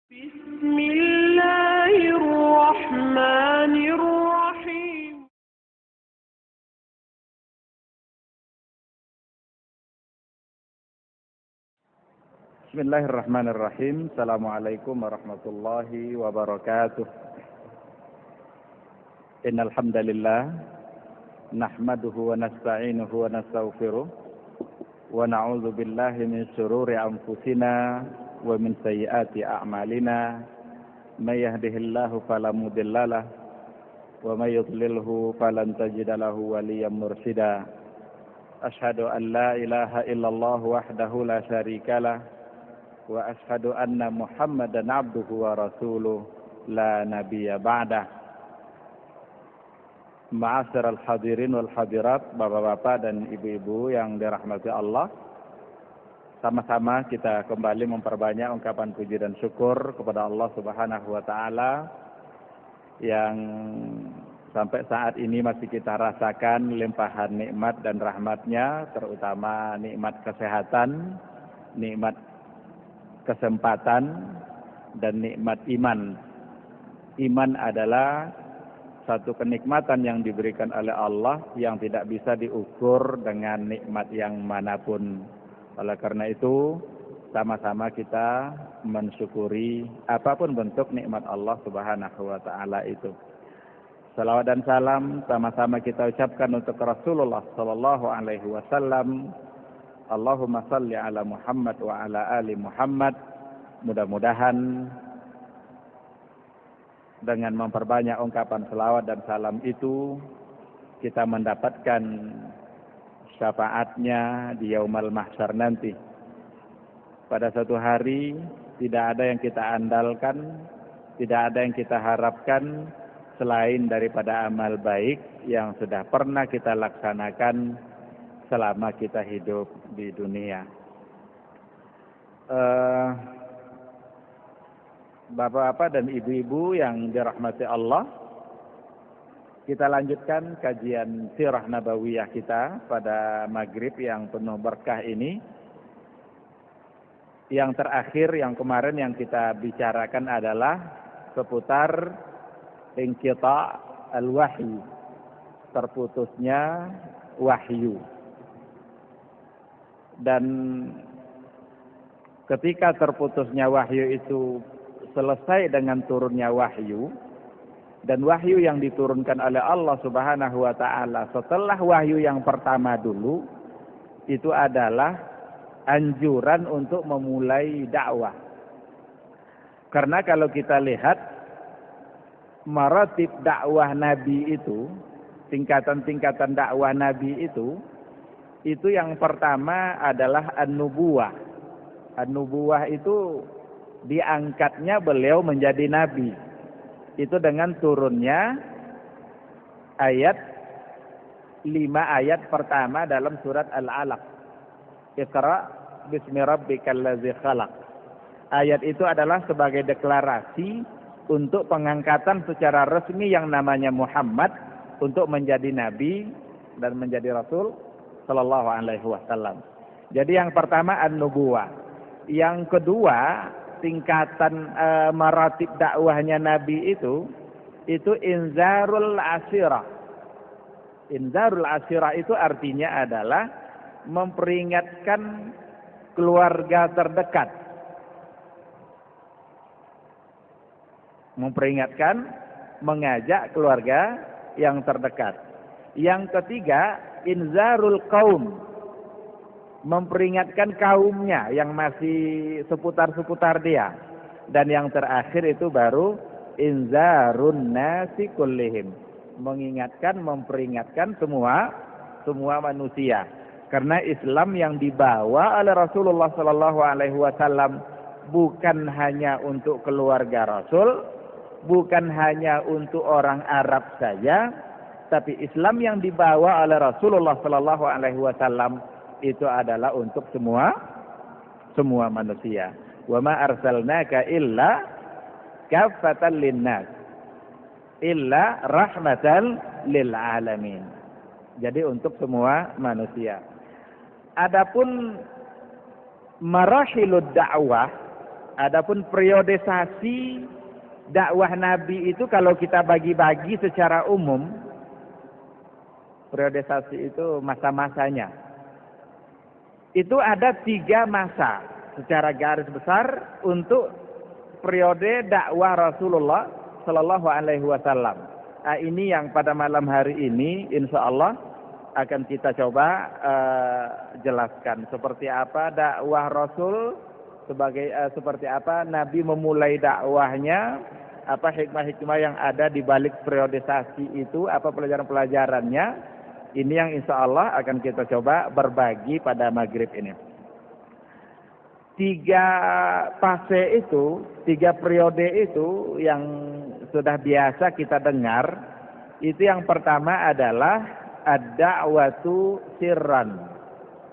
Bismillahirrahmanirrahim. Bismillahirrahmanirrahim. Assalamualaikum warahmatullahi wabarakatuh. Innal hamdalillah nahmaduhu wa nasta'inuhu wa nastaghfiruh wa na'udzu billahi min shururi anfusina wa min sayyiati a'malina. May yahdihillahu fala mudhillalah wa may yudlilhu falan tajida lahu waliyyan mursyida. Asyhadu an la ilaha illallah wahdahu la syarikalah wa ashhadu anna Muhammadan abduhu wa rasuluh la nabiyya ba'dah. Ma'asyiral hadirin wal hadirat, bapak-bapak dan ibu-ibu yang dirahmati Allah, sama-sama kita kembali memperbanyak ungkapan puji dan syukur kepada Allah Subhanahu wa taala yang sampai saat ini masih kita rasakan limpahan nikmat dan rahmatnya, terutama nikmat kesehatan, nikmat kesempatan, dan nikmat iman. Iman adalah satu kenikmatan yang diberikan oleh Allah yang tidak bisa diukur dengan nikmat yang manapun. Oleh karena itu, sama-sama kita mensyukuri apapun bentuk nikmat Allah Subhanahu wa taala itu. Salawat dan salam sama-sama kita ucapkan untuk Rasulullah sallallahu alaihi wasallam. Allahumma salli ala Muhammad wa ala ali Muhammad. Mudah-mudahan dengan memperbanyak ungkapan selawat dan salam itu kita mendapatkan syafaatnya di yaumal mahsyar nanti. Pada suatu hari tidak ada yang kita andalkan, tidak ada yang kita harapkan selain daripada amal baik yang sudah pernah kita laksanakan selama kita hidup di dunia. Bapak-bapak dan ibu-ibu yang dirahmati Allah, kita lanjutkan kajian sirah nabawiyah kita pada maghrib yang penuh berkah ini. Yang terakhir, yang kemarin yang kita bicarakan adalah seputar inqita' al-wahyi, terputusnya wahyu. Dan ketika terputusnya wahyu itu selesai dengan turunnya wahyu, dan wahyu yang diturunkan oleh Allah Subhanahu wa taala setelah wahyu yang pertama dulu itu adalah anjuran untuk memulai dakwah. Karena kalau kita lihat maratib dakwah Nabi itu, tingkatan-tingkatan dakwah Nabi itu yang pertama adalah an-nubuwah. An-nubuwah itu diangkatnya beliau menjadi nabi. Itu dengan turunnya ayat 5 ayat pertama dalam surat Al-Alaq. Iqra bismi rabbikal ladzi khalaq. Ayat itu adalah sebagai deklarasi untuk pengangkatan secara resmi yang namanya Muhammad untuk menjadi nabi dan menjadi rasul sallallahu alaihi wasallam. Jadi yang pertama an-nubuwah. Yang kedua, tingkatan maratib dakwahnya Nabi itu inzarul asyirah. Inzarul asyirah itu artinya adalah memperingatkan keluarga terdekat. Memperingatkan, mengajak keluarga yang terdekat. Yang ketiga, inzarul qaum, memperingatkan kaumnya yang masih seputar-seputar dia. Dan yang terakhir itu baru inzarun nasi kullihim, mengingatkan, memperingatkan semua manusia. Karena Islam yang dibawa oleh Rasulullah sallallahu alaihi wasallam bukan hanya untuk keluarga Rasul, bukan hanya untuk orang Arab saja, tapi Islam yang dibawa oleh Rasulullah sallallahu alaihi wasallam itu adalah untuk semua manusia. Wa ma arsalnaka illa kaffatan linnas illa rahmatan lil alamin. Jadi untuk semua manusia. Adapun marahilud dakwah, Adapun periodisasi dakwah Nabi itu kalau kita bagi-bagi secara umum, periodisasi itu masa-masanya. Itu ada 3 masa secara garis besar untuk periode dakwah Rasulullah Sallallahu Alaihi Wasallam. Nah, ini yang pada malam hari ini insya Allah akan kita coba jelaskan seperti apa dakwah Rasul, seperti apa Nabi memulai dakwahnya, apa hikmah-hikmah yang ada di balik periodisasi itu, apa pelajaran-pelajarannya. Ini yang insya Allah akan kita coba berbagi pada maghrib ini. 3 fase itu, 3 periode itu yang sudah biasa kita dengar. Itu yang pertama adalah ad-da'watu sirran,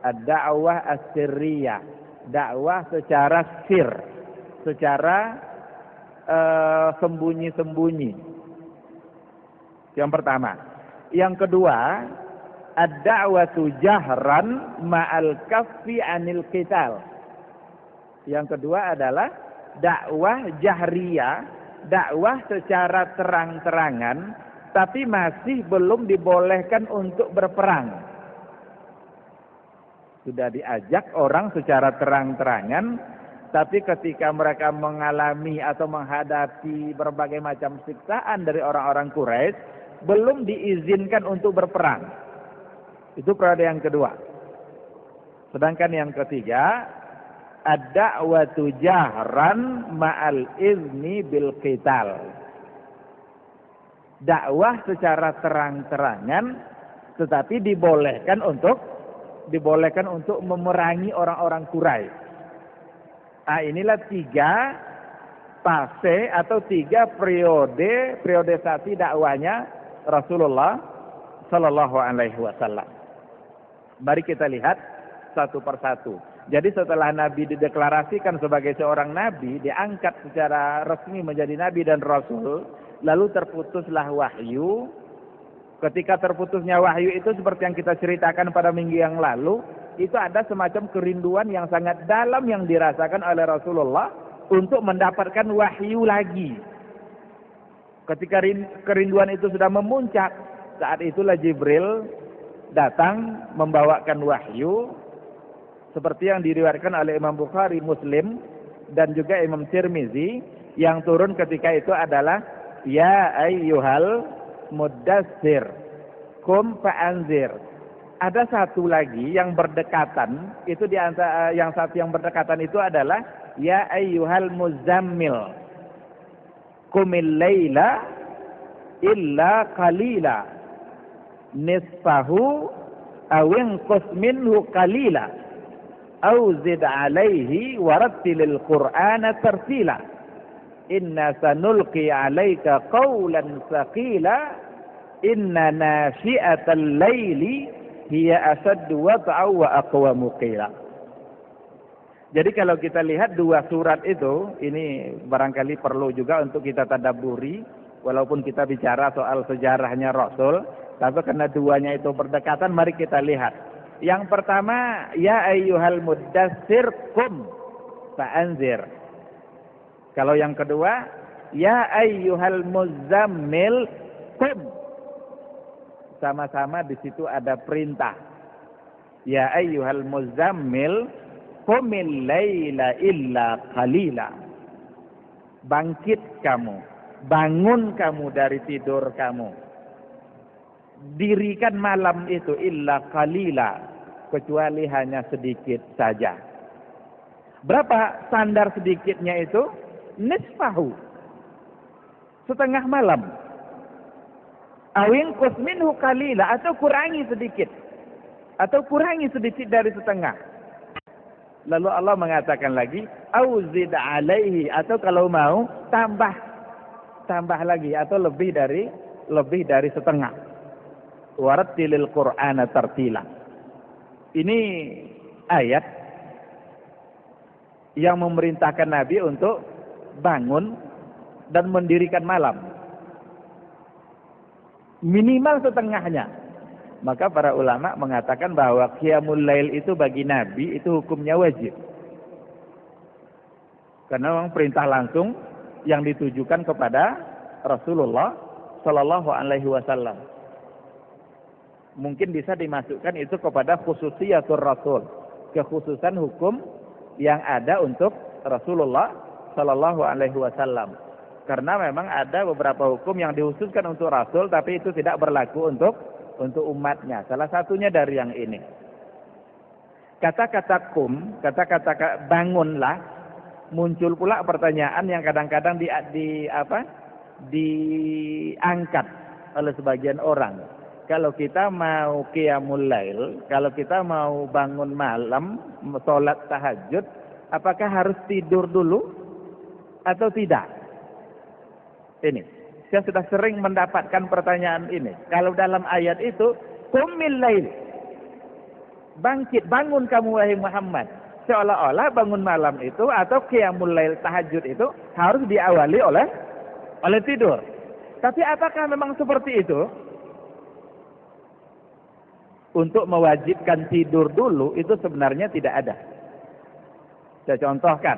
ad-da'wah as-sirriyah, dakwah secara sir, secara sembunyi-sembunyi. Yang pertama. Yang kedua, ad-da'watu jahran ma'al kaffi 'anil qital. Yang kedua adalah dakwah jahriyah, dakwah secara terang-terangan tapi masih belum dibolehkan untuk berperang. Sudah diajak orang secara terang-terangan, tapi ketika mereka mengalami atau menghadapi berbagai macam siksaan dari orang-orang Quraisy, belum diizinkan untuk berperang. Itu periode yang kedua. Sedangkan yang ketiga, ad-da'watu jahran ma'al izni bil qital. Dakwah secara terang-terangan, tetapi dibolehkan untuk memerangi orang-orang Quraisy. Nah, inilah 3 fase atau 3 periodisasi dakwahnya Rasulullah Sallallahu Alaihi Wasallam. Mari kita lihat satu persatu. Jadi setelah Nabi dideklarasikan sebagai seorang Nabi, diangkat secara resmi menjadi Nabi dan Rasul, lalu terputuslah wahyu. Ketika terputusnya wahyu itu seperti yang kita ceritakan pada minggu yang lalu, itu ada semacam kerinduan yang sangat dalam yang dirasakan oleh Rasulullah untuk mendapatkan wahyu lagi. Ketika kerinduan itu sudah memuncak, saat itulah Jibril datang membawakan wahyu seperti yang diriwayatkan oleh Imam Bukhari, Muslim dan juga Imam Tirmizi. Yang turun ketika itu adalah ya ayyuhal muddatsir kum fa'anzir. Ada satu lagi yang berdekatan, itu di antara yang satu yang berdekatan itu adalah ya ayyuhal muzammil qumil laila illa qalila nisfahu aw inqus minhu qalila aw zid alaihi warattilil qur'ana tartila inna sanulqi alaika qawlan thaqila inna nashi'atal laili hiya asaddu wat'a wa aqwamu qila. Jadi kalau kita lihat 2 surat itu, ini barangkali perlu juga untuk kita tadabburi, walaupun kita bicara soal sejarahnya Rasul, tapi karena 2-nya itu berdekatan, mari kita lihat. Yang pertama, ya ayyuhal muddatsir qum fa'anzir. Kalau yang kedua, ya ayyuhal muzammil qum. Sama-sama di situ ada perintah. Ya ayyuhal muzammil qumil laila illa qalila. Bangkit kamu, bangun kamu dari tidur kamu. Dirikan malam itu illa qalila, kecuali hanya sedikit saja. Berapa sandar sedikitnya itu? Nisfahu, setengah malam. Awin minhu qalila, atau kurangi sedikit, atau kurangi sedikit dari setengah. Lalu Allah mengatakan lagi, auzid alaihi, atau kalau mau tambah lagi, atau lebih dari setengah. Warattilil qur'ana tartila. Ini ayat yang memerintahkan Nabi untuk bangun dan mendirikan malam. Minimal setengahnya. Maka para ulama mengatakan bahwa qiyamul lail itu bagi Nabi itu hukumnya wajib. Karena memang perintah langsung yang ditujukan kepada Rasulullah Shallallahu Alaihi Wasallam. Mungkin bisa dimasukkan itu kepada khususiyatur Rasul, kekhususan hukum yang ada untuk Rasulullah Shallallahu Alaihi Wasallam. Karena memang ada beberapa hukum yang dikhususkan untuk Rasul, tapi itu tidak berlaku untuk umatnya. Salah satunya dari yang ini. Kata-kata kum, kata-kata bangunlah, muncul pula pertanyaan yang kadang-kadang diangkat oleh sebagian orang. Kalau kita mau qiyamul lail, kalau kita mau bangun malam, sholat tahajud, apakah harus tidur dulu atau tidak? Ini, saya sudah sering mendapatkan pertanyaan ini. Kalau dalam ayat itu, qumil lail, bangkit, bangun kamu wahai Muhammad. Seolah-olah bangun malam itu atau qiyamul lail tahajud itu harus diawali oleh tidur. Tapi apakah memang seperti itu? Untuk mewajibkan tidur dulu itu sebenarnya tidak ada. Saya contohkan.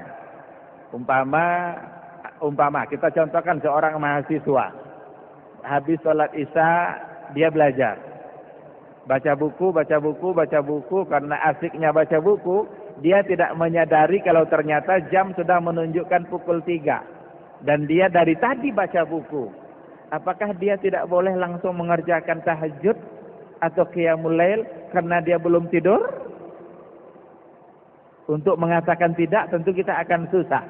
Umpama kita contohkan seorang mahasiswa. Habis sholat isya dia belajar. Baca buku karena asiknya baca buku, dia tidak menyadari kalau ternyata jam sudah menunjukkan pukul 3. Dan dia dari tadi baca buku. Apakah dia tidak boleh langsung mengerjakan tahajud atau qiyamul lail karena dia belum tidur? Untuk mengatakan tidak tentu kita akan susah.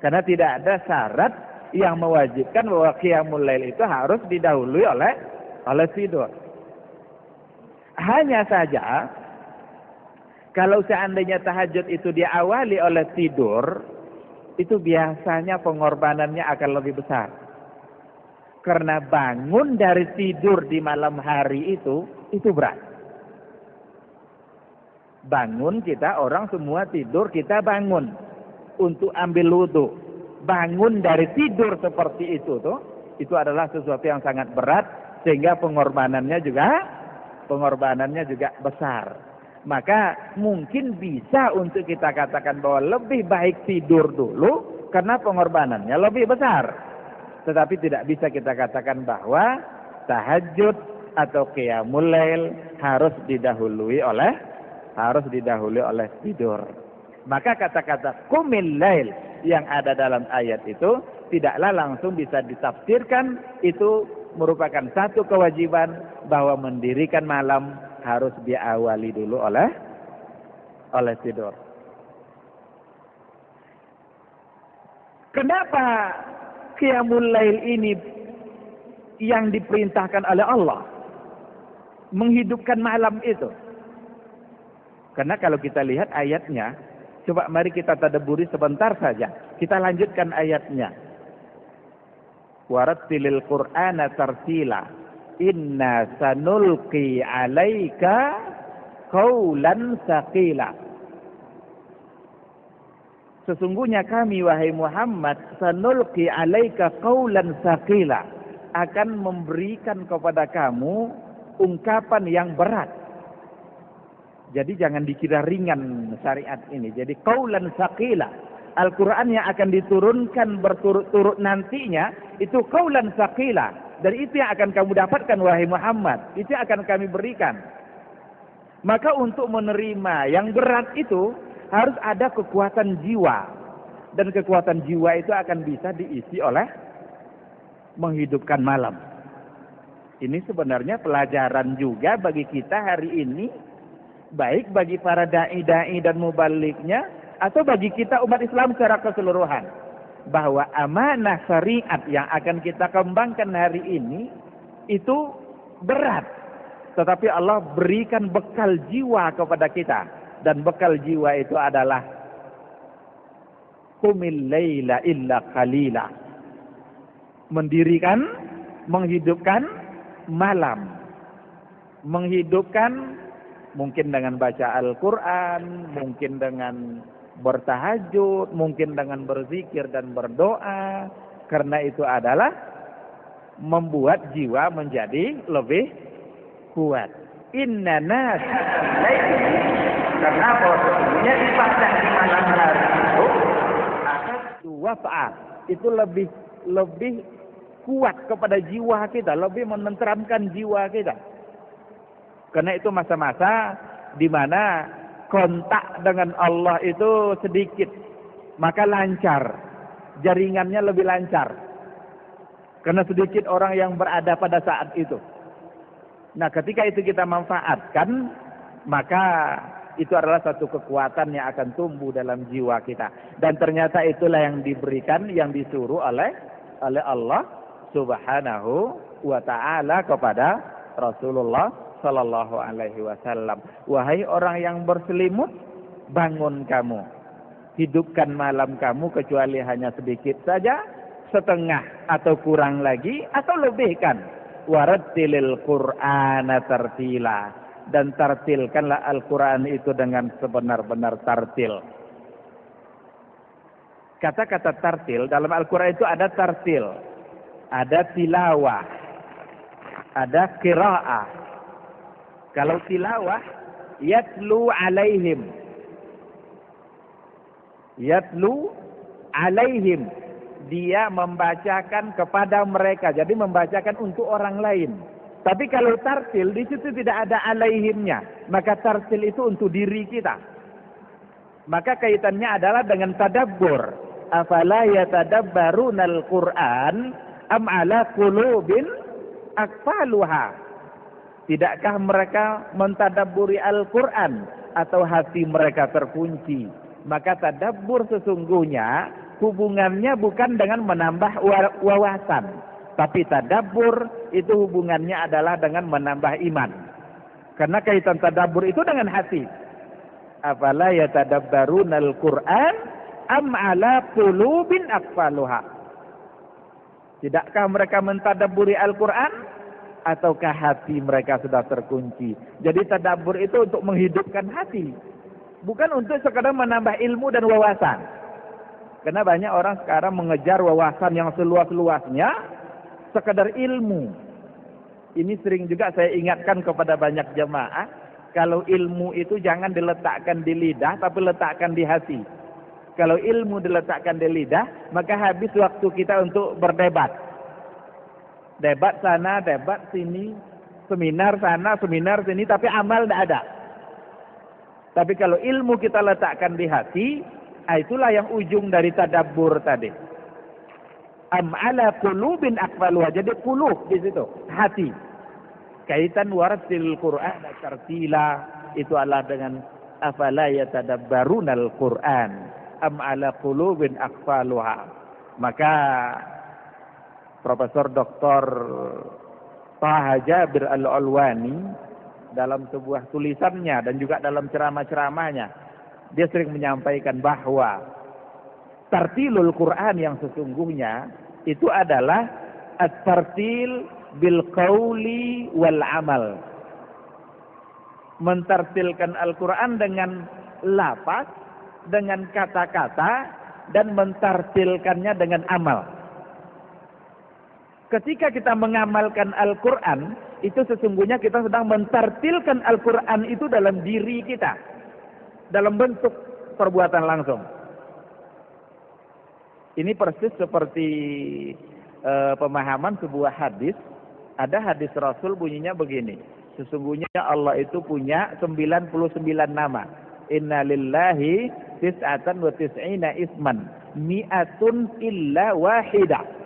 Karena tidak ada syarat yang mewajibkan bahwa qiyamul lail itu harus didahului oleh tidur. Hanya saja kalau seandainya tahajud itu diawali oleh tidur, itu biasanya pengorbanannya akan lebih besar. Karena bangun dari tidur di malam hari itu berat. Bangun kita, orang semua tidur, kita bangun untuk ambil wudu. Bangun dari tidur seperti itu adalah sesuatu yang sangat berat, sehingga pengorbanannya juga besar. Maka mungkin bisa untuk kita katakan bahwa lebih baik tidur dulu karena pengorbanannya lebih besar. Tetapi tidak bisa kita katakan bahwa tahajud atau qiyamul lail harus didahului oleh tidur. Maka kata-kata qumil lail yang ada dalam ayat itu tidaklah langsung bisa ditafsirkan itu merupakan satu kewajiban bahwa mendirikan malam harus diawali dulu oleh tidur. Kenapa qiyamul lail ini yang diperintahkan oleh Allah menghidupkan malam itu? Karena kalau kita lihat ayatnya, coba mari kita tadabburi sebentar saja. Kita lanjutkan ayatnya. Warattilil Qur'ana tartila. Inna sanulqi 'alaika qaulan tsaqila. Sesungguhnya kami wahai Muhammad sanulqi 'alaika qaulan tsaqila, akan memberikan kepada kamu ungkapan yang berat. Jadi jangan dikira ringan syariat ini. Jadi qaulan tsaqila. Al-Qur'an yang akan diturunkan berturut-turut nantinya itu qaulan tsaqila. Dan itu yang akan kamu dapatkan wahai Muhammad. Itu yang akan kami berikan. Maka untuk menerima yang berat itu harus ada kekuatan jiwa. Dan kekuatan jiwa itu akan bisa diisi oleh menghidupkan malam. Ini sebenarnya pelajaran juga bagi kita hari ini. Baik bagi para da'i-da'i dan mubaliknya, atau bagi kita umat Islam secara keseluruhan. Bahwa amanah syariat yang akan kita kembangkan hari ini, itu berat. Tetapi Allah berikan bekal jiwa kepada kita. Dan bekal jiwa itu adalah qumil laila illa qalila. Mendirikan, menghidupkan malam. Menghidupkan mungkin dengan baca Al-Quran, mungkin dengan bertahajud, mungkin dengan berzikir dan berdoa. Karena itu adalah membuat jiwa menjadi lebih kuat. Inna nasi'al lail, karena bahwa sesungguhnya ibadah di malam hari itu wat'ah. Itu lebih kuat kepada jiwa kita, lebih menenteramkan jiwa kita. Karena itu masa-masa di mana kontak dengan Allah itu sedikit, maka lancar, jaringannya lebih lancar. Karena sedikit orang yang berada pada saat itu. Nah, ketika itu kita manfaatkan, maka itu adalah satu kekuatan yang akan tumbuh dalam jiwa kita. Dan ternyata itulah yang diberikan, yang disuruh oleh Allah Subhanahu wa ta'ala kepada Rasulullah sallallahu alaihi wasallam. Wahai orang yang berselimut, bangun kamu. Hidupkan malam kamu kecuali hanya sedikit saja, setengah atau kurang lagi atau lebihkan. Warattilil Qur'ana tartila, dan tartilkanlah Al-Qur'an itu dengan sebenar-benar tartil. Kata-kata tartil dalam Al-Qur'an itu ada tartil, ada tilawah, ada qiraah. Kalau tilawah, yatlu alaihim. Yatlu alaihim. Dia membacakan kepada mereka. Jadi membacakan untuk orang lain. Tapi kalau tartil, di situ tidak ada alaihimnya. Maka tartil itu untuk diri kita. Maka kaitannya adalah dengan tadabbur. Afala yatadabbarunal Qur'an am ala qulubin aqfaluha. Tidakkah mereka mentadabburi Al-Quran atau hati mereka terkunci? Maka tadabbur sesungguhnya hubungannya bukan dengan menambah wawasan. Tapi tadabbur itu hubungannya adalah dengan menambah iman. Karena kaitan tadabbur itu dengan hati. Afala yatadabbarunal Qur'an am ala qulubin aqfaluha. Tidakkah mereka mentadabburi Al-Quran? Ataukah hati mereka sudah terkunci? Jadi tadabbur itu untuk menghidupkan hati, bukan untuk sekadar menambah ilmu dan wawasan. Karena banyak orang sekarang mengejar wawasan yang seluas-luasnya, sekadar ilmu. Ini sering juga saya ingatkan kepada banyak jemaah, kalau ilmu itu jangan diletakkan di lidah, tapi letakkan di hati. Kalau ilmu diletakkan di lidah, maka habis waktu kita untuk berdebat. Debat sana, debat sini, seminar sana, seminar sini, tapi amal tidak ada. Tapi kalau ilmu kita letakkan di hati, itulah yang ujung dari tadabbur tadi. Am ala qulubin aqfaluha. Jadi qulub di situ, hati. Kaitan warattil Qur'an tartila itu adalah dengan afala yatadabbarunal Qur'an am ala qulubin aqfaluha. Maka Profesor Dr. Taha Jabir Al-Alwani dalam sebuah tulisannya dan juga dalam ceramah-ceramahnya, dia sering menyampaikan bahwa tartilul Quran yang sesungguhnya itu adalah at-tartil bil qauli wal amal. Mentartilkan Al-Quran dengan lafaz, dengan kata-kata, dan mentartilkannya dengan amal. Ketika kita mengamalkan Al-Quran, itu sesungguhnya kita sedang mentartilkan Al-Quran itu dalam diri kita. Dalam bentuk perbuatan langsung. Ini persis seperti pemahaman sebuah hadis. Ada hadis Rasul bunyinya begini. Sesungguhnya Allah itu punya 99 nama. Inna lillahi tis'atan wa tis'ina isman. Mi'atun illa wahidah.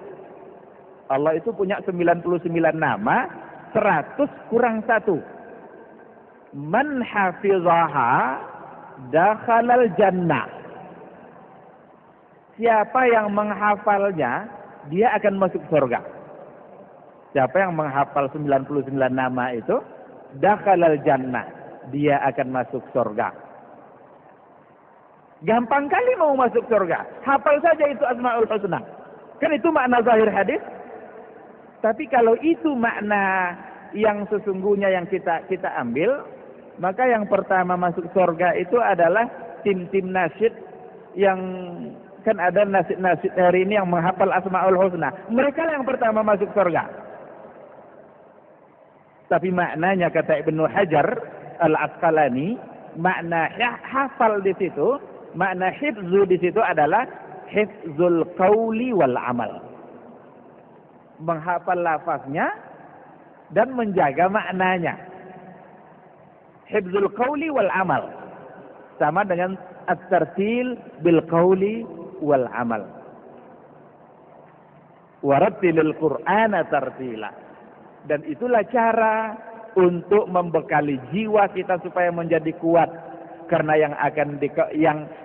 Allah itu punya 99 nama, 100 kurang 1. Man hafizaha dakhalal jannah. Siapa yang menghafalnya, dia akan masuk surga. Siapa yang menghafal 99 nama itu, dakhalal jannah, dia akan masuk surga. Gampang kali mau masuk surga. Hafal saja itu Asmaul Husna. Kan itu makna zahir hadis. Tapi kalau itu makna yang sesungguhnya yang kita ambil, maka yang pertama masuk surga itu adalah tim-tim nasyid yang kan ada nasyid hari ini yang menghafal Asmaul Husna. Mereka yang pertama masuk surga. Tapi maknanya kata Ibnu Hajar Al-Asqalani, makna hafal di situ, makna hifzu di situ adalah hifzul qawli wal amal. Menghafal lafaznya dan menjaga maknanya. Hifzul qawli wal amal. Sama dengan at-tartil bil qawli wal amal. Warattilil Qur'ana tartila. Dan itulah cara untuk membekali jiwa kita supaya menjadi kuat. Karena yang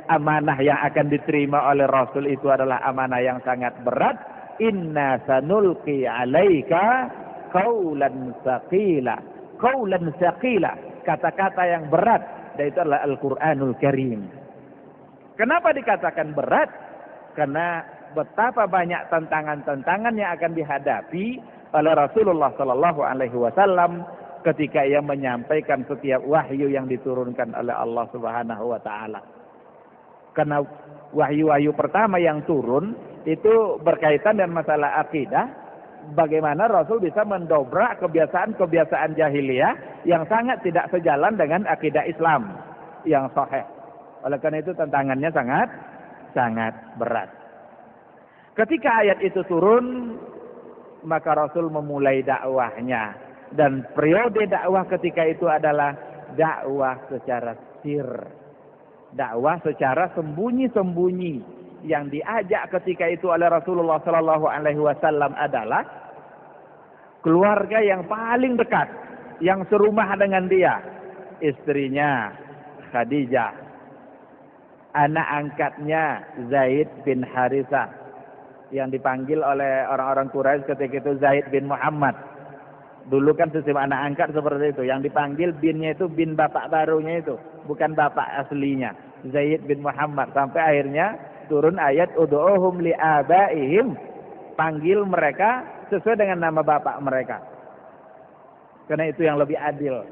amanah yang akan diterima oleh Rasul itu adalah amanah yang sangat berat. Inna sanulqi 'alaika qaulan tsaqila. Qaulan tsaqila, kata-kata yang berat, dan itu adalah Al-Qur'anul Karim. Kenapa dikatakan berat? Karena betapa banyak tantangan-tantangan yang akan dihadapi oleh Rasulullah sallallahu alaihi wasallam ketika ia menyampaikan setiap wahyu yang diturunkan oleh Allah Subhanahu wa taala. Karena wahyu-wahyu pertama yang turun itu berkaitan dengan masalah akidah, bagaimana Rasul bisa mendobrak kebiasaan-kebiasaan jahiliyah yang sangat tidak sejalan dengan akidah Islam yang sahih. Oleh karena itu tantangannya sangat berat. Ketika ayat itu turun, maka Rasul memulai dakwahnya. Dan periode dakwah ketika itu adalah dakwah secara sir. Dakwah secara sembunyi-sembunyi. Yang diajak ketika itu oleh Rasulullah sallallahu alaihi wasallam adalah keluarga yang paling dekat, yang serumah dengan dia, istrinya Khadijah, anak angkatnya Zaid bin Harithah, yang dipanggil oleh orang-orang Quraisy ketika itu Zaid bin Muhammad. Dulu kan sistem anak angkat seperti itu. Yang dipanggil binnya itu bin bapak barunya itu, bukan bapak aslinya. Zaid bin Muhammad. Sampai akhirnya turun ayat ud'uhum li'abaihim. Panggil mereka sesuai dengan nama bapak mereka. Karena itu yang lebih adil.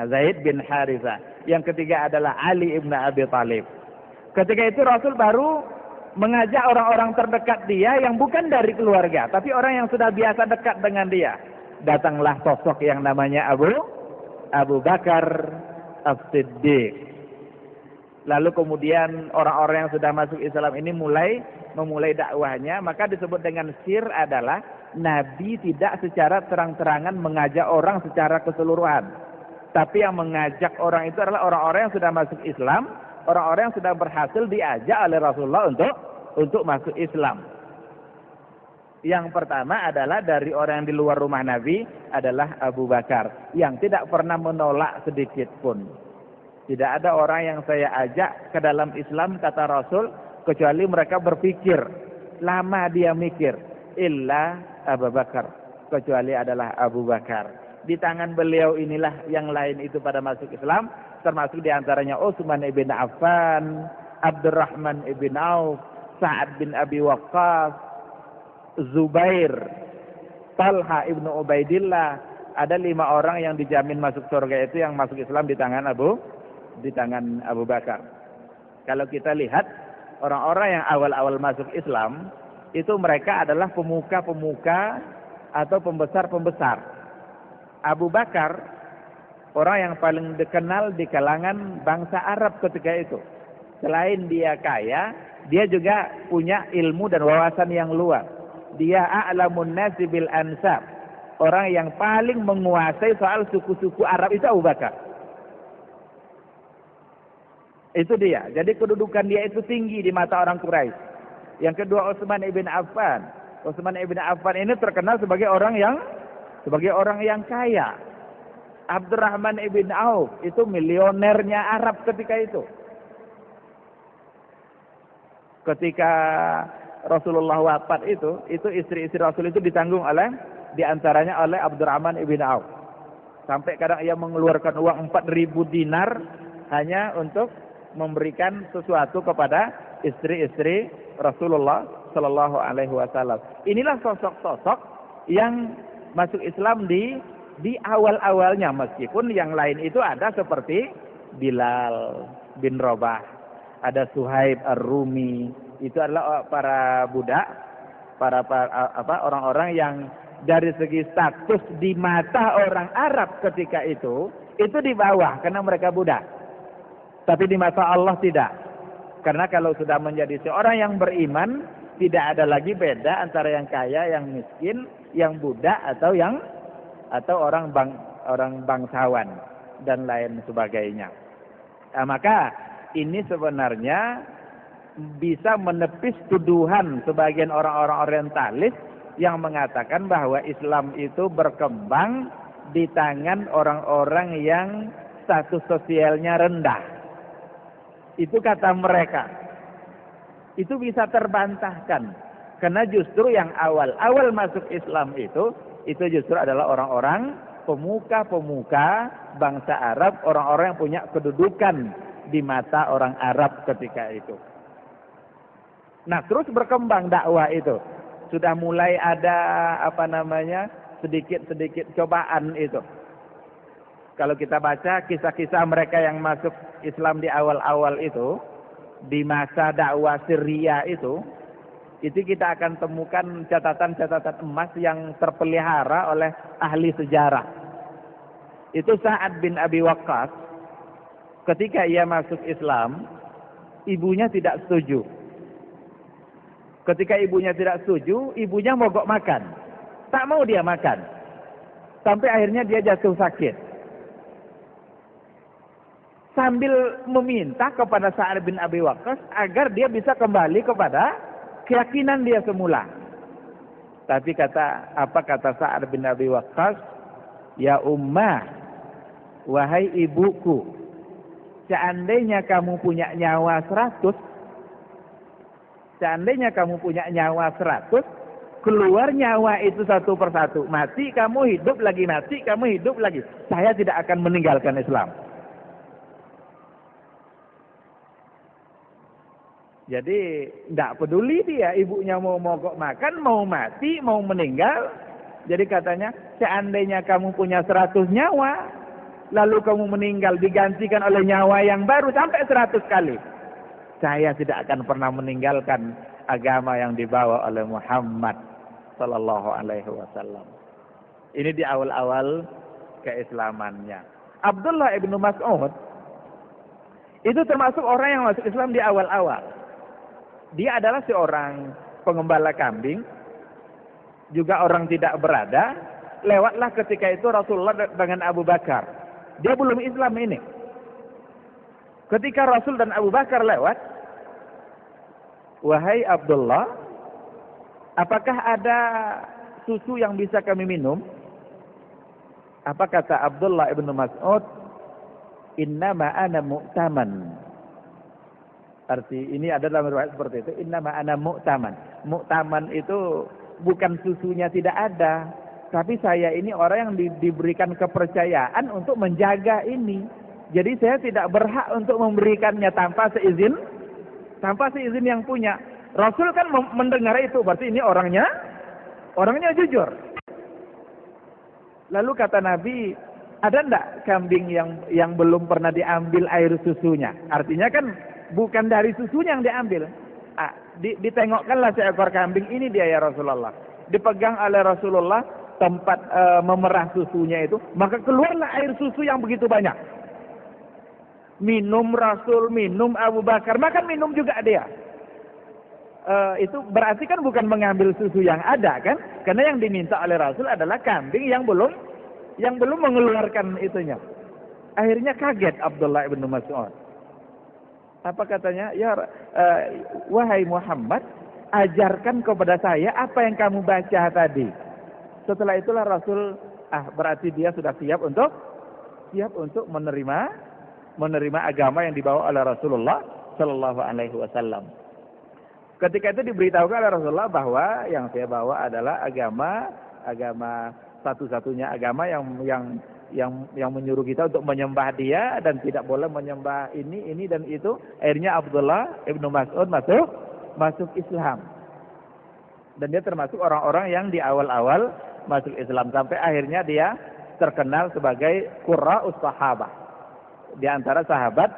Zaid bin Harithah. Yang ketiga adalah Ali ibn Abi Thalib. Ketika itu Rasul baru mengajak orang-orang terdekat dia yang bukan dari keluarga, tapi orang yang sudah biasa dekat dengan dia. Datanglah sosok yang namanya Abu Bakar As-Siddiq. Lalu kemudian orang-orang yang sudah masuk Islam ini memulai dakwahnya, maka disebut dengan sir adalah Nabi tidak secara terang-terangan mengajak orang secara keseluruhan. Tapi yang mengajak orang itu adalah orang-orang yang sudah masuk Islam, orang-orang yang sudah berhasil diajak oleh Rasulullah untuk masuk Islam. Yang pertama adalah dari orang yang di luar rumah Nabi adalah Abu Bakar, yang tidak pernah menolak sedikit pun. Tidak ada orang yang saya ajak ke dalam Islam, kata Rasul, kecuali mereka berpikir, lama dia mikir, illa Abu Bakar, kecuali adalah Abu Bakar. Di tangan beliau inilah yang lain itu pada masuk Islam, termasuk diantaranya Utsman ibn Affan, Abdurrahman ibn Auf, Sa'ad bin Abi Waqqas, Zubair, Talha ibn Ubaidillah. Ada 5 orang yang dijamin masuk surga itu yang masuk Islam di tangan Abu Bakar. Kalau kita lihat orang-orang yang awal-awal masuk Islam itu mereka adalah pemuka-pemuka atau pembesar-pembesar. Abu Bakar orang yang paling dikenal di kalangan bangsa Arab ketika itu. Selain dia kaya, dia juga punya ilmu dan wawasan yang luas. Dia a'lamun nasi bil ansab. Orang yang paling menguasai soal suku-suku Arab itu Abu Bakar. Itu dia. Jadi kedudukan dia itu tinggi di mata orang Quraisy. Yang kedua Utsman ibn Affan. Utsman ibn Affan ini terkenal sebagai orang yang kaya. Abdurrahman ibn Auf itu milionernya Arab ketika itu. Ketika Rasulullah wafat itu istri-istri Rasul itu ditanggung diantaranya oleh Abdurrahman ibn Auf. Sampai kadang ia mengeluarkan uang 4.000 dinar hanya untuk memberikan sesuatu kepada istri-istri Rasulullah Sallallahu Alaihi Wasallam. Inilah sosok-sosok yang masuk Islam di awal-awalnya, meskipun yang lain itu ada seperti Bilal bin Rabah, ada Suhaib Ar-Rumi. Itu adalah para budak, orang-orang yang dari segi status di mata orang Arab ketika itu di bawah karena mereka budak. Tapi di mata Allah tidak. Karena kalau sudah menjadi seorang yang beriman, tidak ada lagi beda antara yang kaya, yang miskin, yang budak atau orang bangsawan dan lain sebagainya. Nah, maka ini sebenarnya bisa menepis tuduhan sebagian orang-orang orientalis yang mengatakan bahwa Islam itu berkembang di tangan orang-orang yang status sosialnya rendah. Itu kata mereka. Itu bisa terbantahkan. Karena justru yang awal masuk Islam itu justru adalah orang-orang pemuka-pemuka bangsa Arab, orang-orang yang punya kedudukan di mata orang Arab ketika itu. Nah, terus berkembang dakwah itu. Sudah mulai ada sedikit-sedikit cobaan itu. Kalau kita baca kisah-kisah mereka yang masuk Islam di awal-awal itu, di masa dakwah Syria itu kita akan temukan catatan-catatan emas yang terpelihara oleh ahli sejarah. Itu Sa'ad bin Abi Waqqas, ketika ia masuk Islam, ibunya tidak setuju. Ketika ibunya tidak setuju, ibunya mogok makan. Tak mau dia makan. Sampai akhirnya dia jatuh sakit. Sambil meminta kepada Sa'ad bin Abi Waqqas agar dia bisa kembali kepada keyakinan dia semula. Tapi apa kata Sa'ad bin Abi Waqqas? Ya ummah, wahai ibuku, seandainya kamu punya nyawa 100, keluar nyawa itu satu persatu. Mati kamu, hidup lagi, mati kamu, hidup lagi. Saya tidak akan meninggalkan Islam. Jadi tidak peduli dia, ibunya mau mogok makan, mau mati, mau meninggal. Jadi katanya, seandainya kamu punya 100 nyawa, lalu kamu meninggal digantikan oleh nyawa yang baru sampai 100 kali. Saya tidak akan pernah meninggalkan agama yang dibawa oleh Muhammad sallallahu alaihi wasallam. Ini di awal-awal keislamannya. Abdullah ibnu Mas'ud itu termasuk orang yang masuk Islam di awal-awal. Dia adalah seorang pengembala kambing, juga orang tidak berada. Lewatlah ketika itu Rasulullah dengan Abu Bakar. Dia belum Islam ini. Ketika Rasul dan Abu Bakar lewat, wahai Abdullah, apakah ada susu yang bisa kami minum? Apa kata Abdullah ibnu Mas'ud? Innama ana mu'taman. Arti ini adalah riwayat seperti itu. Innama ana mu'taman. Mu'taman itu bukan susunya tidak ada, tapi saya ini orang yang diberikan kepercayaan untuk menjaga ini. Jadi saya tidak berhak untuk memberikannya tanpa seizin yang punya. Rasul kan mendengar itu, berarti ini orangnya jujur. Lalu kata Nabi, ada enggak kambing yang belum pernah diambil air susunya? Artinya kan bukan dari susunya yang diambil. Ditengokkanlah seekor kambing, ini dia ya Rasulullah. Dipegang oleh Rasulullah tempat memerah susunya itu, maka keluarlah air susu yang begitu banyak. Minum Rasul, minum Abu Bakar, makan minum juga dia. Itu berarti kan bukan mengambil susu yang ada kan? Karena yang diminta oleh Rasul adalah kambing yang belum mengeluarkan itunya. Akhirnya kaget Abdullah ibnu Mas'ud. Apa katanya? Ya wahai Muhammad, ajarkan kepada saya apa yang kamu baca tadi. Setelah itulah Rasul, berarti dia sudah siap untuk menerima agama yang dibawa oleh Rasulullah Sallallahu Alaihi Wasallam. Ketika itu diberitahukan oleh Rasulullah bahwa yang saya bawa adalah agama satu-satunya agama yang menyuruh kita untuk menyembah Dia dan tidak boleh menyembah ini dan itu. Akhirnya Abdullah ibnu Mas'ud masuk Islam. Dan dia termasuk orang-orang yang di awal-awal masuk Islam sampai akhirnya dia terkenal sebagai qurra'us sahabah. Di antara sahabat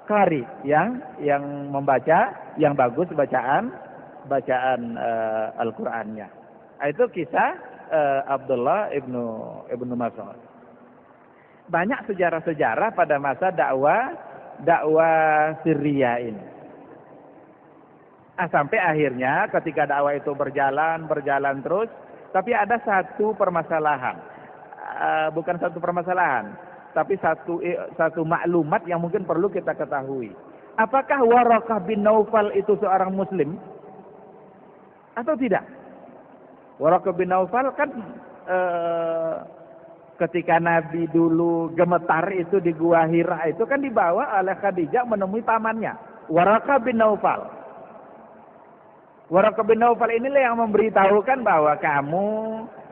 qari yang membaca yang bagus bacaan Al-Qur'annya. Itu kisah Abdullah ibnu Mas'ud. Banyak sejarah-sejarah pada masa dakwah Syria ini. Sampai akhirnya ketika dakwah itu berjalan terus, tapi ada satu permasalahan. Bukan satu permasalahan, tapi satu maklumat yang mungkin perlu kita ketahui. Apakah Waraqah bin Naufal itu seorang muslim atau tidak? Waraqah bin Naufal kan ketika Nabi dulu gemetar itu di Gua Hira itu kan dibawa oleh Khadijah menemui pamannya, Waraqah bin Naufal. Waraqah bin Naufal inilah yang memberitahukan bahwa kamu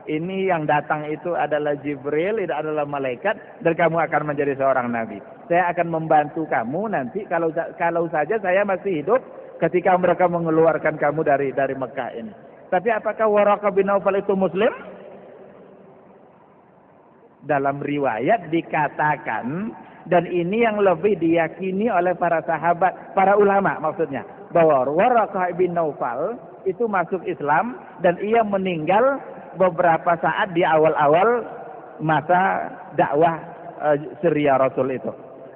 ini yang datang itu adalah Jibril, itu adalah malaikat, dan kamu akan menjadi seorang nabi. Saya akan membantu kamu nanti kalau saja saya masih hidup ketika mereka mengeluarkan kamu dari Mekah ini. Tapi apakah Waraqah bin Naufal itu muslim? Dalam riwayat dikatakan, dan ini yang lebih diyakini oleh para sahabat, para ulama maksudnya, bahwa Waraqah bin Naufal itu masuk Islam dan ia meninggal beberapa saat di awal-awal masa dakwah Syria Rasul itu.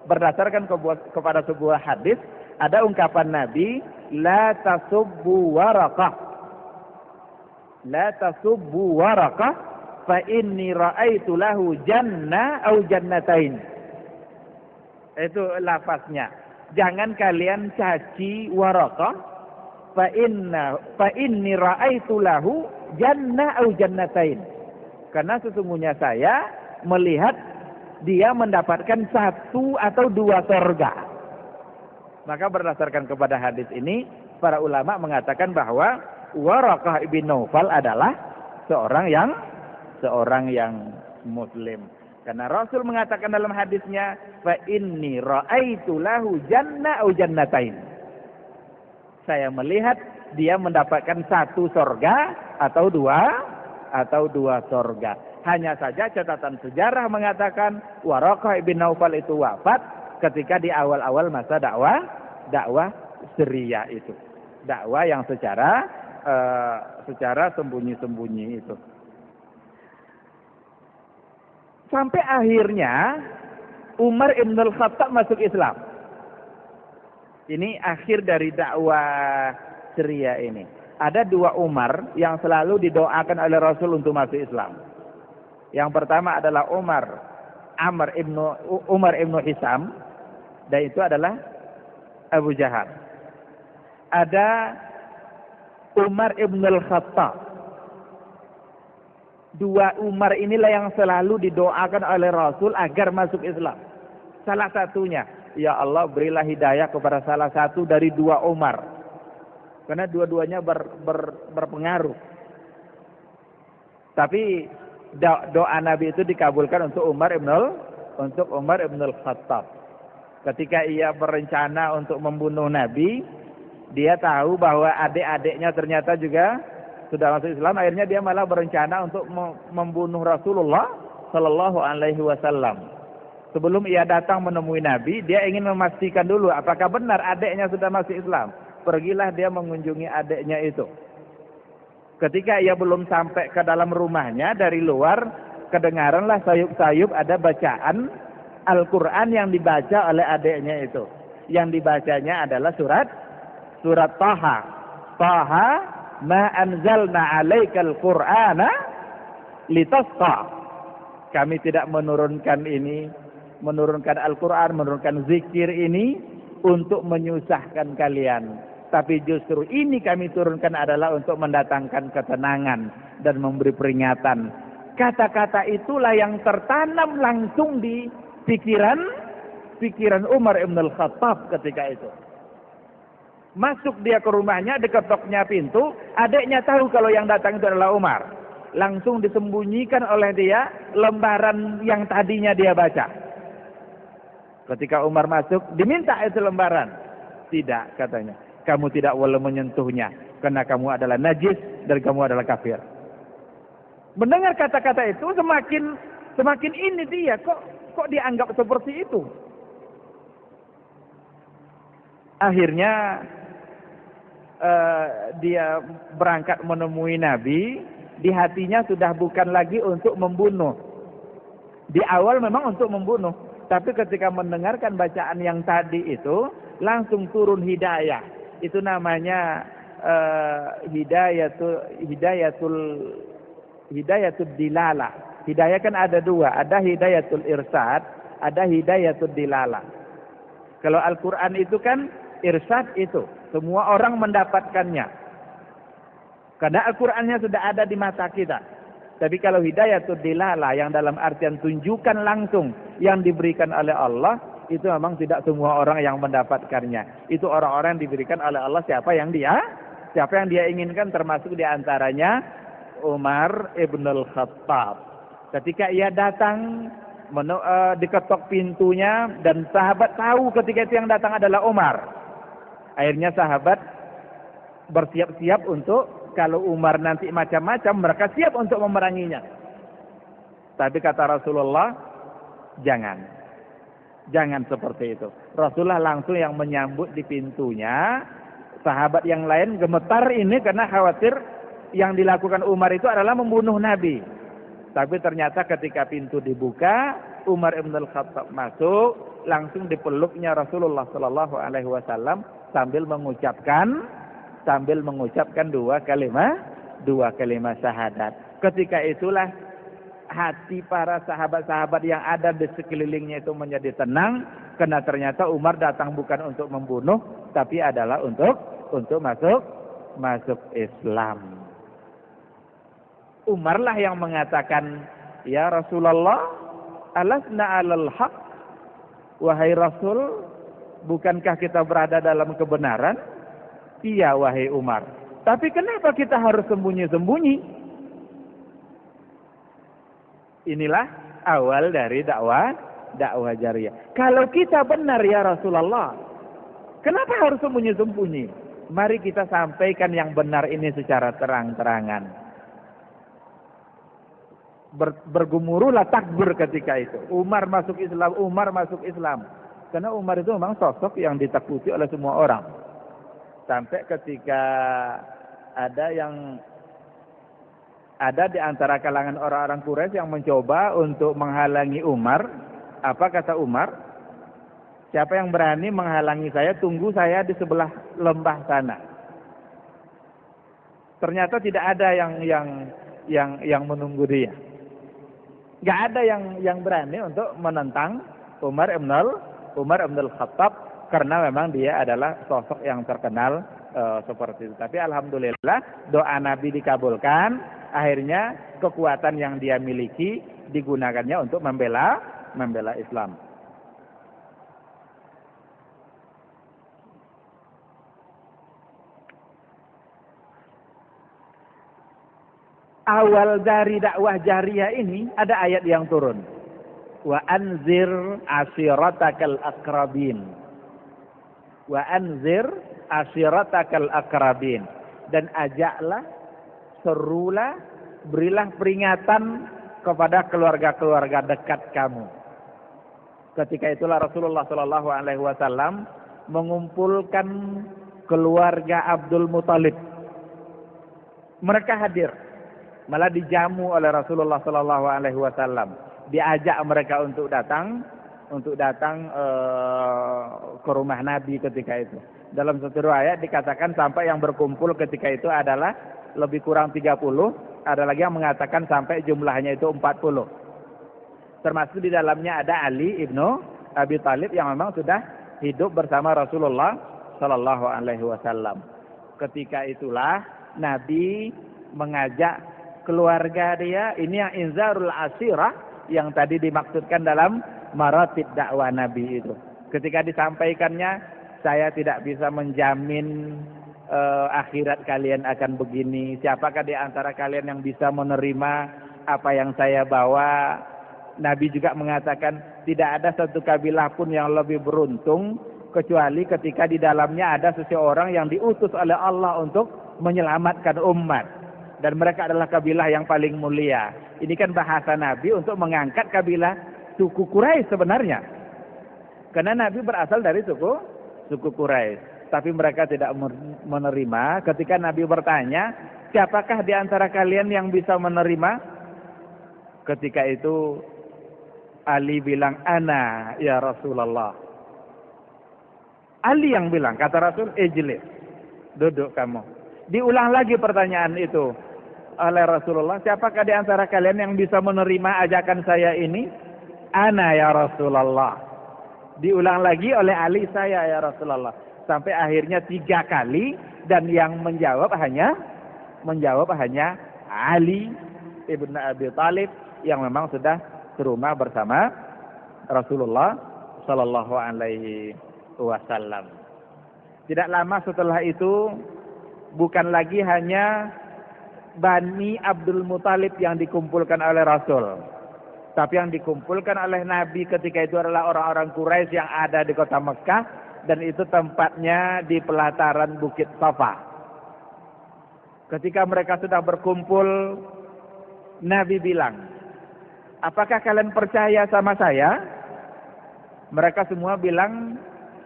Berdasarkan kepada sebuah hadis, ada ungkapan Nabi, la tasubbu Waraqah. La tasubbu Waraqah fa inni ra'aitu lahu jannah au jannatain. Itu lafaznya. Jangan kalian caci Waraqah, fa inni ra'aitu lahu jannah au jannatain. Karena sesungguhnya saya melihat dia mendapatkan satu atau dua surga. Maka berdasarkan kepada hadis ini, para ulama mengatakan bahwa Waraqah bin Naufal adalah seorang yang muslim. Karena Rasul mengatakan dalam hadisnya, fa inni ra'aitu lahu jannah au jannatain. Saya melihat dia mendapatkan satu surga atau dua surga. Hanya saja catatan sejarah mengatakan Waraqah bin Naufal itu wafat ketika di awal-awal masa dakwah Syria itu. Dakwah yang secara sembunyi-sembunyi itu. Sampai akhirnya Umar ibn al-Khattab masuk Islam. Ini akhir dari dakwah Syria ini. Ada dua Umar yang selalu didoakan oleh Rasul untuk masuk Islam. Yang pertama adalah Umar ibn Hisam, dan itu adalah Abu Jahal. Ada Umar ibn al-Khattab. Dua Umar inilah yang selalu didoakan oleh Rasul agar masuk Islam. Salah satunya, ya Allah berilah hidayah kepada salah satu dari dua Umar. Karena dua-duanya berpengaruh. Tapi doa Nabi itu dikabulkan untuk Umar ibn al-Khattab. Ketika ia berencana untuk membunuh Nabi, dia tahu bahwa adik-adiknya ternyata juga sudah masuk Islam, akhirnya dia malah berencana untuk membunuh Rasulullah Sallallahu Alaihi Wasallam. Sebelum ia datang menemui Nabi, dia ingin memastikan dulu apakah benar adiknya sudah masuk Islam. Pergilah dia mengunjungi adiknya itu. Ketika ia belum sampai ke dalam rumahnya, dari luar kedengaranlah sayup-sayup ada bacaan Al-Quran yang dibaca oleh adiknya itu. Yang dibacanya adalah surat Taha. Taha ma anzalna 'alaikal Qur'ana litasqa. Kami tidak menurunkan Al-Qur'an, menurunkan zikir ini untuk menyusahkan kalian. Tapi justru ini kami turunkan adalah untuk mendatangkan ketenangan dan memberi peringatan. Kata-kata itulah yang tertanam langsung di pikiran Umar ibn al-Khattab ketika itu. Masuk dia ke rumahnya, diketoknya pintu, adiknya tahu kalau yang datang itu adalah Umar. Langsung disembunyikan oleh dia lembaran yang tadinya dia baca. Ketika Umar masuk, diminta itu lembaran. Tidak, katanya. Kamu tidak boleh menyentuhnya, karena kamu adalah najis dan kamu adalah kafir. Mendengar kata-kata itu, semakin ini dia, kok dianggap seperti itu. Akhirnya dia berangkat menemui Nabi, di hatinya sudah bukan lagi untuk membunuh. Di awal memang untuk membunuh, tapi ketika mendengarkan bacaan yang tadi itu, langsung turun hidayah. Itu namanya hidayatul dilalah. Hidayah kan ada dua, ada hidayatul irsad, ada hidayatul dilalah. Kalau Al-Quran itu kan irsad itu, semua orang mendapatkannya. Karena Al-Qurannya sudah ada di mata kita. Tapi kalau hidayatul dilalah yang dalam artian tunjukkan langsung yang diberikan oleh Allah, itu memang tidak semua orang yang mendapatkannya. Itu orang-orang yang diberikan oleh Allah siapa yang dia inginkan, termasuk diantaranya Umar ibn al-Khattab. Ketika ia datang, diketok pintunya dan sahabat tahu ketika itu yang datang adalah Umar. Akhirnya sahabat bersiap-siap untuk kalau Umar nanti macam-macam, mereka siap untuk memeranginya. Tapi kata Rasulullah, jangan seperti itu. Rasulullah langsung yang menyambut di pintunya. Sahabat yang lain gemetar ini karena khawatir yang dilakukan Umar itu adalah membunuh Nabi. Tapi ternyata ketika pintu dibuka, Umar ibn al-Khattab masuk, langsung dipeluknya Rasulullah Sallallahu Alaihi Wasallam sambil mengucapkan dua kalimat syahadat. Ketika itulah hati para sahabat-sahabat yang ada di sekelilingnya itu menjadi tenang, karena ternyata Umar datang bukan untuk membunuh, tapi adalah untuk masuk Islam. Umar lah yang mengatakan, ya Rasulullah, alasna alal haq, wahai Rasul, bukankah kita berada dalam kebenaran? Iya wahai Umar. Tapi kenapa kita harus sembunyi-sembunyi? Inilah awal dari dakwah jariyah. Kalau kita benar ya Rasulullah, kenapa harus sembunyi-sembunyi? Mari kita sampaikan yang benar ini secara terang-terangan. Bergemuruhlah takbir ketika itu. Umar masuk Islam. Karena Umar itu memang sosok yang ditakuti oleh semua orang. Sampai ketika ada di antara kalangan orang-orang Quraisy yang mencoba untuk menghalangi Umar. Apa kata Umar? Siapa yang berani menghalangi saya, tunggu saya di sebelah lembah sana. Ternyata tidak ada yang menunggu dia. Nggak ada yang berani untuk menentang Umar ibn al-Khattab, karena memang dia adalah sosok yang terkenal seperti itu. Tapi alhamdulillah doa Nabi dikabulkan. Akhirnya kekuatan yang dia miliki digunakannya untuk membela Islam. Awal dari dakwah jariyah ini ada ayat yang turun. Wa anzir ashiratakal aqrabin. Wa anzir ashiratakal aqrabin. Dan ajaklah, serulah, berilah peringatan kepada keluarga-keluarga dekat kamu. Ketika itulah Rasulullah Sallallahu Alaihi Wasallam mengumpulkan keluarga Abdul Muthalib. Mereka hadir. Malah dijamu oleh Rasulullah Sallallahu Alaihi Wasallam, diajak mereka untuk datang ke rumah Nabi ketika itu. Dalam satu riwayat dikatakan sampai yang berkumpul ketika itu adalah lebih kurang 30, ada lagi yang mengatakan sampai jumlahnya itu 40. Termasuk di dalamnya ada Ali ibnu Abi Thalib yang memang sudah hidup bersama Rasulullah Sallallahu Alaihi Wasallam. Ketika itulah Nabi mengajak keluarga dia, ini yang inzarul asirah yang tadi dimaksudkan dalam maratib dakwah Nabi itu. Ketika disampaikannya, saya tidak bisa menjamin akhirat kalian akan begini. Siapakah di antara kalian yang bisa menerima apa yang saya bawa? Nabi juga mengatakan tidak ada satu kabilah pun yang lebih beruntung kecuali ketika di dalamnya ada seseorang yang diutus oleh Allah untuk menyelamatkan umat. Dan mereka adalah kabilah yang paling mulia. Ini kan bahasa Nabi untuk mengangkat kabilah suku Quraisy sebenarnya. Karena Nabi berasal dari suku Quraisy. Tapi mereka tidak menerima. Ketika Nabi bertanya, siapakah di antara kalian yang bisa menerima? Ketika itu Ali bilang, ana ya Rasulullah. Ali yang bilang, kata Rasul, ijlis, duduk kamu. Diulang lagi pertanyaan itu oleh Rasulullah, siapakah di antara kalian yang bisa menerima ajakan saya ini? Ana ya Rasulullah. Diulang lagi oleh Ali, saya ya Rasulullah. Sampai akhirnya 3 kali, dan yang menjawab hanya Ali ibn Abi Thalib yang memang sudah serumah bersama Rasulullah Sallallahu Alaihi Wasallam. Tidak lama setelah itu, bukan lagi hanya Bani Abdul Muthalib yang dikumpulkan oleh Rasul, tapi yang dikumpulkan oleh Nabi ketika itu adalah orang-orang Quraisy yang ada di kota Mekah, dan itu tempatnya di pelataran Bukit Safa. Ketika mereka sudah berkumpul, Nabi bilang, apakah kalian percaya sama saya? Mereka semua bilang,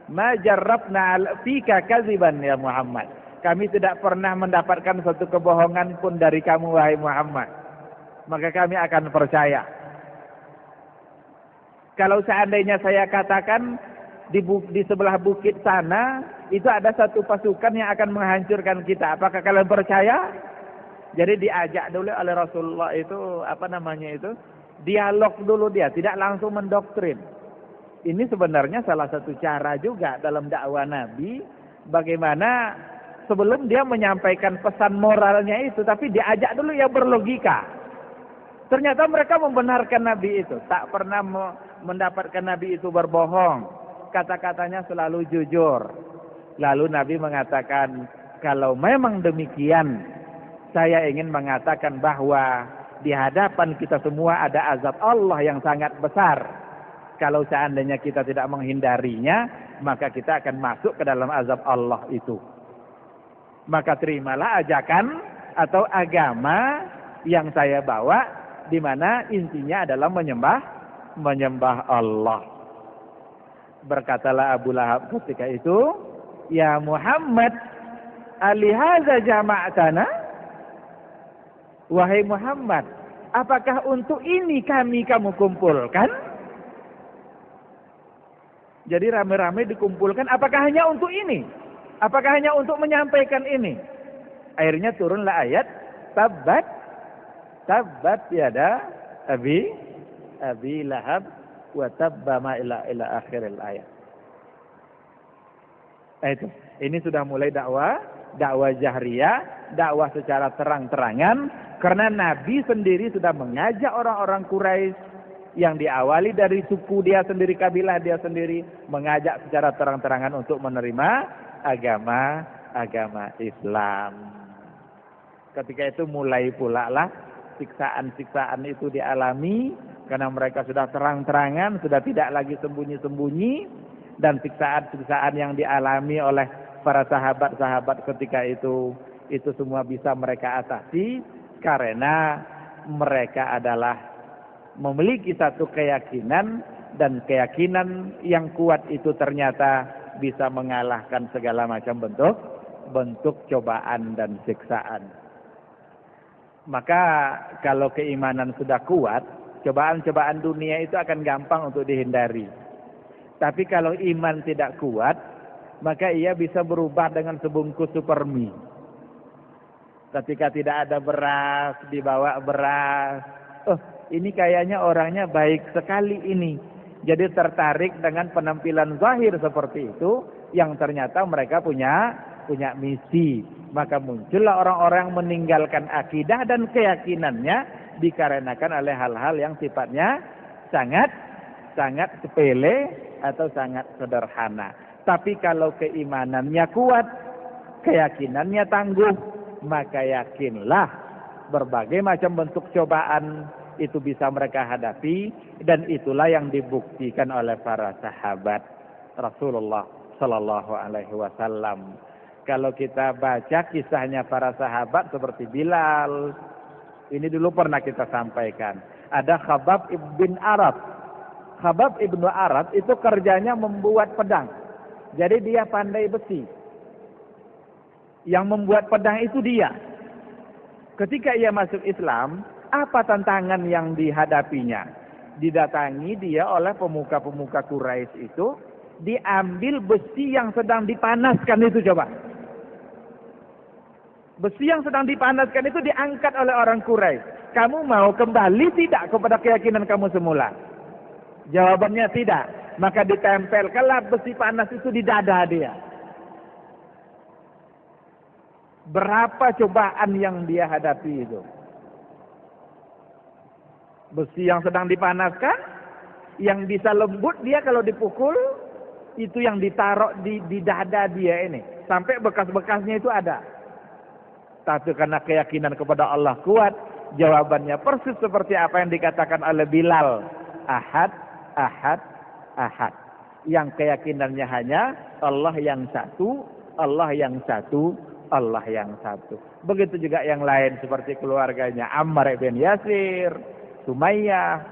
ma jarrabna fika kadziban ya Muhammad. Kami tidak pernah mendapatkan suatu kebohongan pun dari kamu wahai Muhammad. Maka kami akan percaya. Kalau seandainya saya katakan di sebelah bukit sana itu ada satu pasukan yang akan menghancurkan kita, apakah kalian percaya? Jadi diajak dulu oleh Rasulullah itu dialog dulu, dia tidak langsung mendoktrin. Ini sebenarnya salah satu cara juga dalam dakwah Nabi, bagaimana sebelum dia menyampaikan pesan moralnya itu, tapi diajak dulu yang berlogika. Ternyata mereka membenarkan Nabi itu, tak pernah mendapatkan Nabi itu berbohong. Kata-katanya selalu jujur. Lalu Nabi mengatakan, kalau memang demikian, saya ingin mengatakan bahwa di hadapan kita semua ada azab Allah yang sangat besar. Kalau seandainya kita tidak menghindarinya, maka kita akan masuk ke dalam azab Allah itu. Maka terimalah ajakan atau agama yang saya bawa, di mana intinya adalah menyembah Allah. Berkatalah Abu Lahab ketika itu, ya Muhammad, alihaza jama'atana? Wahai Muhammad, apakah untuk ini kamu kumpulkan? Jadi rame-rame dikumpulkan, apakah hanya untuk ini? Apakah hanya untuk menyampaikan ini? Akhirnya turunlah ayat, Tabbat yada Abi Lahab wa tabba ma ila akhiril ayat. Itu. Ini sudah mulai dakwah jahriyah, dakwah secara terang-terangan, karena Nabi sendiri sudah mengajak orang-orang Quraisy yang diawali dari suku dia sendiri, kabilah dia sendiri, mengajak secara terang-terangan untuk menerima agama Islam. Ketika itu mulai pula lah siksaan-siksaan itu dialami, karena mereka sudah terang-terangan, sudah tidak lagi sembunyi-sembunyi, dan siksaan-siksaan yang dialami oleh para sahabat-sahabat ketika itu semua bisa mereka atasi, karena mereka adalah memiliki satu keyakinan, dan keyakinan yang kuat itu ternyata bisa mengalahkan segala macam bentuk cobaan dan siksaan. Maka kalau keimanan sudah kuat, cobaan-cobaan dunia itu akan gampang untuk dihindari. Tapi kalau iman tidak kuat, maka ia bisa berubah dengan sebungkus supermie. Ketika tidak ada beras, dibawa beras. Oh, ini kayaknya orangnya baik sekali ini. Jadi tertarik dengan penampilan zahir seperti itu, yang ternyata mereka punya misi. Maka muncullah orang-orang meninggalkan akidah dan keyakinannya dikarenakan oleh hal-hal yang sifatnya sangat sepele atau sangat sederhana. Tapi kalau keimanannya kuat, keyakinannya tangguh, maka yakinlah berbagai macam bentuk cobaan itu bisa mereka hadapi, dan itulah yang dibuktikan oleh para sahabat Rasulullah Sallallahu Alaihi Wasallam. Kalau kita baca kisahnya para sahabat seperti Bilal, ini dulu pernah kita sampaikan. Ada Khabbab ibn Arad. Khabbab ibn Arad itu kerjanya membuat pedang. Jadi dia pandai besi. Yang membuat pedang itu dia. Ketika ia masuk Islam, apa tantangan yang dihadapinya? Didatangi dia oleh pemuka-pemuka Quraisy itu, diambil besi yang sedang dipanaskan itu coba. Besi yang sedang dipanaskan itu diangkat oleh orang Quraisy. Kamu mau kembali tidak kepada keyakinan kamu semula? Jawabannya tidak. Maka ditempelkanlah besi panas itu di dada dia. Berapa cobaan yang dia hadapi itu? Besi yang sedang dipanaskan, yang bisa lembut dia kalau dipukul, itu yang ditaruh di dada dia ini. Sampai bekas-bekasnya itu ada. Tapi karena keyakinan kepada Allah kuat, jawabannya persis seperti apa yang dikatakan oleh Bilal. Ahad, ahad, ahad. Yang keyakinannya hanya Allah yang satu, Allah yang satu, Allah yang satu. Begitu juga yang lain seperti keluarganya Ammar bin Yasir, Sumayyah,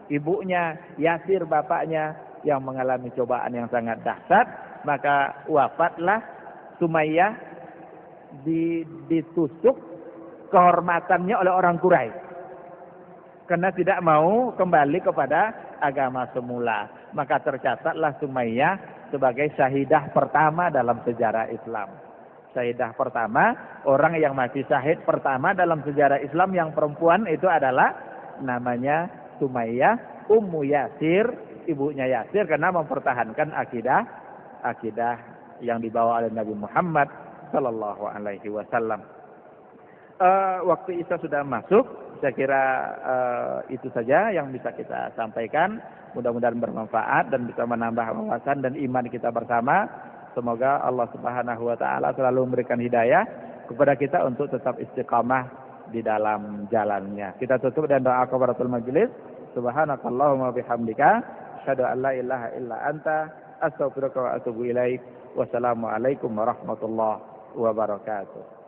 ibunya, Yasir bapaknya yang mengalami cobaan yang sangat dahsyat. Maka wafatlah Sumayyah ditusuk kehormatannya oleh orang Quraisy karena tidak mau kembali kepada agama semula. Maka tercatatlah Sumayyah sebagai syahidah pertama dalam sejarah Islam. Syahidah pertama, orang yang mati syahid pertama dalam sejarah Islam yang perempuan itu adalah namanya Sumayyah Ummu Yasir, ibunya Yasir, karena mempertahankan akidah yang dibawa oleh Nabi Muhammad sallallahu alaihi wasallam. Waktu Isya sudah masuk. Saya kira itu saja yang bisa kita sampaikan. Mudah-mudahan bermanfaat dan bisa menambah wawasan dan iman kita bersama. Semoga Allah Subhanahu wa taala selalu memberikan hidayah kepada kita untuk tetap istiqamah di dalam jalannya. Kita tutup dengan doa kafaratul majelis. Subhanakallahumma bihamdika asyhadu an la ilaha illa anta astaghfiruka wa atubu ilaik. Wassalamualaikum warahmatullahi wabarakatuh.